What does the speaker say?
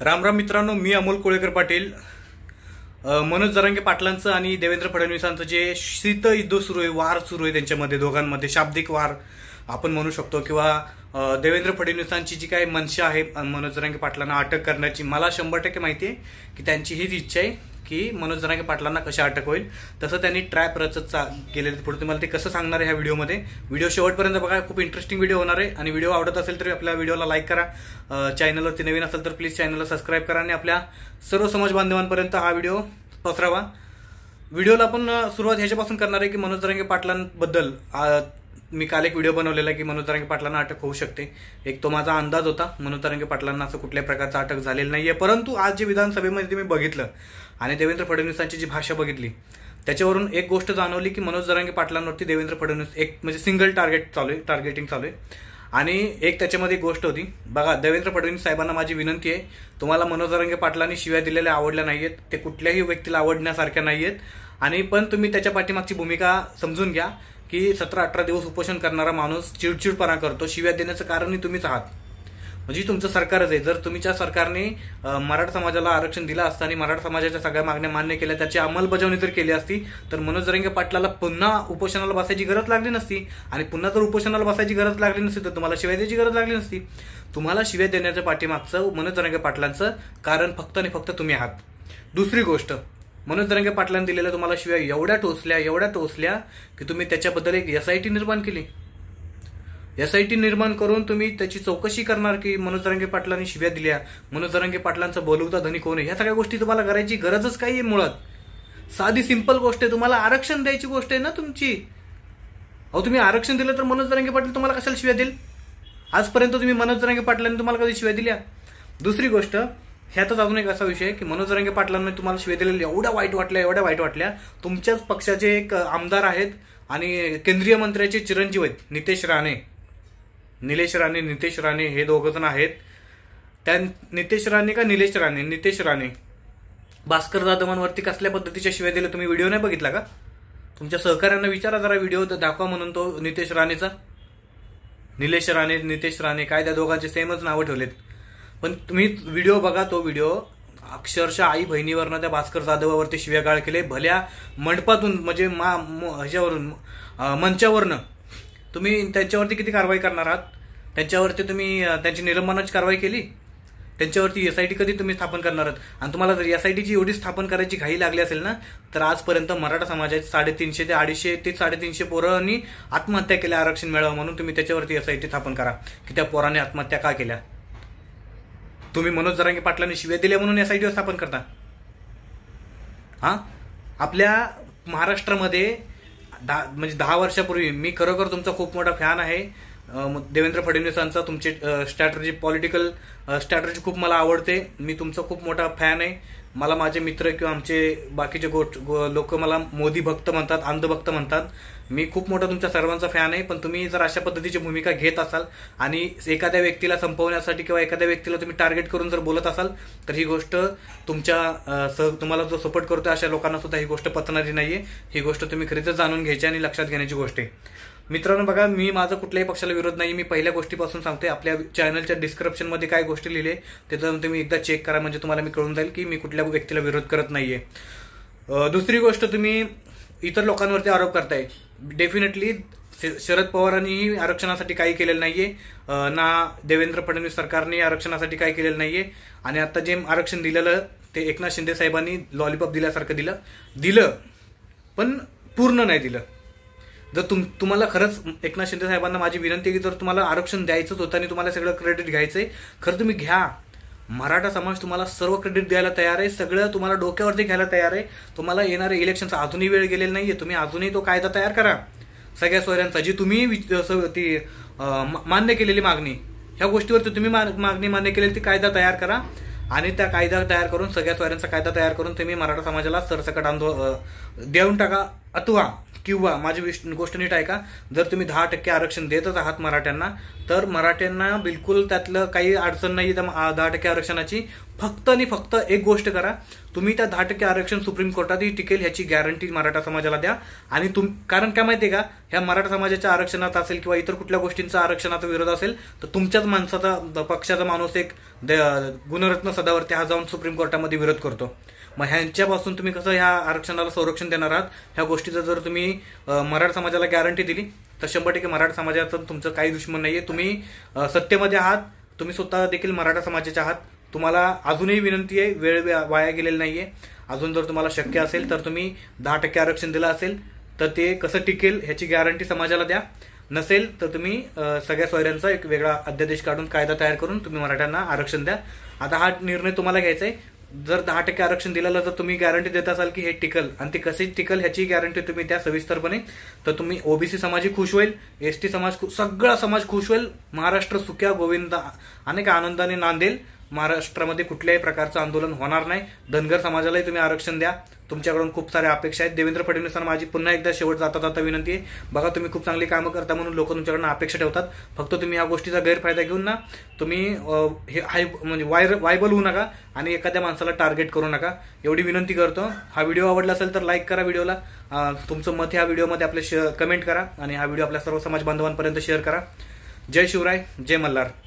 राम राम मित्रांनो, मी अमोल कोळेकर पाटील. मनोज जरांगे पाटलांचं आणि देवेंद्र फडणवीसांचं जे शीतयुद्ध सुरू आहे, वार सुरू आहे त्यांच्यामध्ये, दोघांमध्ये शाब्दिक वार आपण म्हणू शकतो. किंवा देवेंद्र फडणवीसांची जी काही मनशा आहे मनोज जरांगे पाटलांना अटक करण्याची, मला 100% माहिती आहे की त्यांची हीच इच्छा आहे की मनोज जरांगे पाटलांना कशा अटक होईल. तसं त्यांनी ट्रॅप रचत गेलेले. पुढे तुम्हाला ते कसं सांगणार आहे ह्या व्हिडिओमध्ये. व्हिडिओ शेवटपर्यंत बघा, खूप इंटरेस्टिंग व्हिडिओ होणार आहे. आणि व्हिडिओ आवडत असेल तर आपल्या व्हिडिओला लाईक करा. चॅनलवरती नवीन असेल तर प्लीज चॅनलला सबस्क्राईब करा आणि आपल्या सर्व समाज बांधवांपर्यंत हा व्हिडिओ पसरावा. व्हिडिओला आपण सुरुवात ह्याच्यापासून करणार आहे की मनोज जरांगे पाटलांबद्दल मी काल एक व्हिडिओ बनवलेला की मनोज जरांगे पाटलांना अटक होऊ शकते. एक तो माझा अंदाज होता. मनोज जरांगे पाटलांना असं कुठल्याही प्रकारचा अटक झालेली नाहीये. परंतु आज जे विधानसभेमध्ये मी बघितलं आणि देवेंद्र फडणवीसांची जी भाषा बघितली, त्याच्यावरून एक गोष्ट जाणवली की मनोज जरांगे पाटलांवरती देवेंद्र फडणवीस एक म्हणजे सिंगल टार्गेटिंग चालू आहे. आणि एक त्याच्यामध्ये गोष्ट होती बघा, देवेंद्र फडणवीस साहेबांना माझी विनंती आहे, तुम्हाला मनोज जरांगे पाटलांनी शिव्या दिलेल्या आवडल्या नाहीयेत, ते कुठल्याही व्यक्तीला आवडण्यासारख्या नाहीयेत. आणि पण तुम्ही त्याच्या पाठीमागची भूमिका समजून घ्या की 17-18 दिवस उपोषण करणारा माणूस चिडचिडपणा करतो, शिव्या देण्याचं कारणही तुम्हीच आहात. म्हणजे तुमचं सरकारच आहे. जर तुमच्या सरकारने मराठा समाजाला आरक्षण दिलं असतं आणि मराठा समाजाच्या सगळ्या मागण्या मान्य केल्या, त्याची अंमलबजावणी जर केली असती तर मनोज जरांगे पाटलाला पुन्हा उपोषणाला बसायची गरज लागली नसती. आणि पुन्हा जर उपोषणाला बसायची गरज लागली नसती तर तुम्हाला शिव्या द्यायची गरज लागली नसती. तुम्हाला शिव्या देण्याच्या पाठीमागचं मनोज जरांगे पाटलांचं कारण फक्त आणि फक्त तुम्ही आहात. दुसरी गोष्ट, मनोज जरांगे पाटलांनी दिलेल्या तुम्हाला शिव्या एवढ्या टोचल्या की तुम्ही त्याच्याबद्दल एक SIT निर्माण केली. SIT निर्माण करून तुम्ही त्याची चौकशी करणार की मनोज जरांगे पाटलांनी शिव्या दिल्या, मनोज जरांगे पाटलांचा बोलवता धनी कोण आहे. ह्या सगळ्या गोष्टी तुम्हाला करायची गरजच काही आहे. मुळात साधी सिंपल गोष्ट आहे, तुम्हाला आरक्षण द्यायची गोष्ट आहे ना तुमची. तुम्ही आरक्षण दिलं तर मनोज जरांगे पाटील तुम्हाला कशाला शिव्या देईल. आजपर्यंत तुम्ही मनोज जरांगे पाटलांनी तुम्हाला कधी शिव्या दिल्या. दुसरी गोष्ट, ह्यातच अजून एक असा विषय की मनोज जरांगे पाटलांनी तुम्हाला शिव्या दिलेल्या एवढ्या वाईट वाटल्या. तुमच्याच पक्षाचे एक आमदार आहेत आणि केंद्रीय मंत्र्याचे चिरंजीव आहेत, नितेश राणे हे दोघ जण आहेत. त्या नितेश राणे भास्कर जाधवांवरती कसल्या पद्धतीच्या शिव्या दिल्या तुम्ही व्हिडिओ नाही बघितला का? तुमच्या सहकाऱ्यांना विचारा जरा, व्हिडिओ दाखवा म्हणून तो नितेश राणे काय त्या दोघांचे सेमच नावं ठेवलेत. पण तुम्ही व्हिडिओ बघा, तो व्हिडिओ अक्षरशः आई बहिणीवरनं त्या भास्कर जाधवावरती शिव्यागाळ केले. भल्या मंडपातून म्हणजे ह्याच्यावरून मंचावरनं तुम्ही त्यांच्यावरती किती कारवाई करणार आहात. त्यांच्यावरती तुम्ही त्यांची निलंबनाची कारवाई केली. त्यांच्यावरती SIT कधी तुम्ही स्थापन करणार आहात. आणि तुम्हाला जर SITची एवढी स्थापन करायची घाई लागली असेल ना, तर आजपर्यंत मराठा समाजाचे 350 ते 250 ते 350 पोरांनी आत्महत्या केल्या आरक्षण मिळावं म्हणून. तुम्ही त्याच्यावरती SIT स्थापन करा की त्या पोराने आत्महत्या का केल्या. तुम्ही मनोज जरांगे पाटलांनी शिव्या दिल्या म्हणून SIT स्थापन करता. आपल्या महाराष्ट्रामध्ये 10 वर्षापूर्वी मी खरोखर तुमचा खूप मोठा फॅन आहे. देवेंद्र फडणवीसांचा तुमची पॉलिटिकल स्ट्रॅटर्जी खूप मला आवडते. मी तुमचा खूप मोठा फॅन आहे. मला माझे मित्र किंवा आमचे बाकीचे लोक मला मोदी भक्त म्हणतात, अंधभक्त म्हणतात. मी खूप मोठा तुमच्या सर्वांचा फॅन आहे. पण तुम्ही जर अशा पद्धतीची भूमिका घेत असाल आणि एखाद्या व्यक्तीला संपवण्यासाठी किंवा एखाद्या व्यक्तीला तुम्ही टार्गेट करून जर बोलत असाल तर ही गोष्ट तुम्हाला जो सपोर्ट करतोय अशा लोकांना सुद्धा ही गोष्ट पचणारी नाहीये. ही गोष्ट तुम्ही खरीच जाणून घ्यायची आणि लक्षात घेण्याची गोष्ट आहे. मित्रांनो बघा, मी माझा कुठल्याही पक्षाला विरोध नाही. मी पहिल्या गोष्टीपासून सांगतोय, आपल्या चॅनलच्या डिस्क्रिप्शनमध्ये काय गोष्टी लिहिले ते तर तुम्ही एकदा चेक करा, म्हणजे तुम्हाला मी कळून जाईल की मी कुठल्या व्यक्तीला विरोध करत नाहीये. दुसरी गोष्ट, तुम्ही इतर लोकांवरती आरोप करताय. डेफिनेटली शरद पवारांनीही आरक्षणासाठी काही केलेलं नाहीये, ना देवेंद्र फडणवीस सरकारने आरक्षणासाठी काही केलेलं नाहीये. आणि आता जे आरक्षण दिलेलं ते एकनाथ शिंदे साहेबांनी लॉलीपॉप दिल्यासारखं दिलं पण पूर्ण नाही दिलं. जर तुम्हाला खरंच एकनाथ शिंदे साहेबांना माझी विनंती आहे की जर तुम्हाला आरक्षण द्यायचंच होतं आणि तुम्हाला सगळं क्रेडिट घ्यायचंय, खरं तुम्ही घ्या. मराठा समाज तुम्हाला सर्व क्रेडिट द्यायला तयार आहे, सगळं तुम्हाला डोक्यावरती घ्यायला तयार आहे. तुम्हाला येणाऱ्या इलेक्शनचा अजूनही वेळ गेलेला नाहीये. तुम्ही अजूनही तो कायदा तयार करा सगळ्या सोयऱ्यांचा, जी तुम्ही ती मान्य केलेली मागणी, ह्या गोष्टीवरती तुम्ही मागणी मान्य केलेली ती कायदा तयार करा. आणि त्या कायदा तयार करून सगळ्या सोयऱ्यांचा कायदा तयार करून तुम्ही मराठा समाजाला सरसकट देऊन टाका अथवा किंवा माझी गोष्ट नीट ऐका, जर तुम्ही 10% आरक्षण देतच आहात मराठ्यांना, तर मराठ्यांना बिलकुल त्यातलं काही अडचण नाही त्या 10% आरक्षणाची. फक्त आणि फक्त एक गोष्ट करा, तुम्ही त्या 10% आरक्षण सुप्रीम कोर्टातही टिकेल ह्याची गॅरंटी मराठा समाजाला द्या. आणि कारण काय माहितीये का, ह्या मराठा समाजाच्या आरक्षणात असेल किंवा इतर कुठल्या गोष्टींचा आरक्षणाचा विरोध असेल तर तुमच्याच माणसाचा पक्षाचा माणूस एक गुणरत्न सदावर्ती हा जाऊन सुप्रीम कोर्टामध्ये विरोध करतो. मग ह्यांच्यापासून तुम्ही कसं ह्या आरक्षणाला संरक्षण देणार आहात? ह्या गोष्टीचं जर तुम्ही मराठा समाजाला गॅरंटी दिली तर 100% मराठा समाजाचं तुमचं काही दुश्मन नाहीये. तुम्ही सत्तेमध्ये आहात, तुम्ही स्वतः देखील मराठा समाजाचे आहात. तुम्हाला अजूनही विनंती आहे, वेळ वाया गेलेला नाहीये. अजून जर तुम्हाला शक्य असेल तर तुम्ही 10% आरक्षण दिलं असेल तर ते कसं टिकेल ह्याची गॅरंटी समाजाला द्या. नसेल तर तुम्ही सगळ्या सोयऱ्यांचा एक वेगळा अध्यादेश काढून कायदा तयार करून तुम्ही मराठ्यांना आरक्षण द्या. आता हा निर्णय तुम्हाला घ्यायचा आहे. जर 10% आरक्षण दिलेलं तर तुम्ही गॅरंटी देत असाल की हे टिकल, आणि ते कसे टिकल ह्याची गॅरंटी तुम्ही द्या सविस्तरपणे. तर तुम्ही ओबीसी समाजही खुश होईल, एसटी समाज, सगळा समाज खुश होईल. महाराष्ट्र सुख्या गोविंदा अनेक आनंदाने नांदेल. महाराष्ट्रामध्ये कुठल्याही प्रकारचं आंदोलन होणार नाही. धनगर समाजालाही तुम्ही आरक्षण द्या. तुमच्याकडून खूप साऱ्या अपेक्षा आहेत. देवेंद्र फडणवीसांना माझी पुन्हा एकदा शेवट जाता जाता विनंती आहे, बघा तुम्ही खूप चांगली कामं करता म्हणून लोक तुमच्याकडून अपेक्षा ठेवतात. फक्त तुम्ही ह्या गोष्टीचा गैरफायदा घेऊन ना तुम्ही हे म्हणजे वायबल होऊ नका आणि एखाद्या माणसाला टार्गेट करू नका, एवढी विनंती करतो. हा व्हिडिओ आवडला असेल तर लाईक करा व्हिडिओला. तुमचं मत ह्या व्हिडिओमध्ये आपले कमेंट करा आणि हा व्हिडिओ आपल्या सर्व समाज बांधवांपर्यंत शेअर करा. जय शिवराय, जय मल्हार.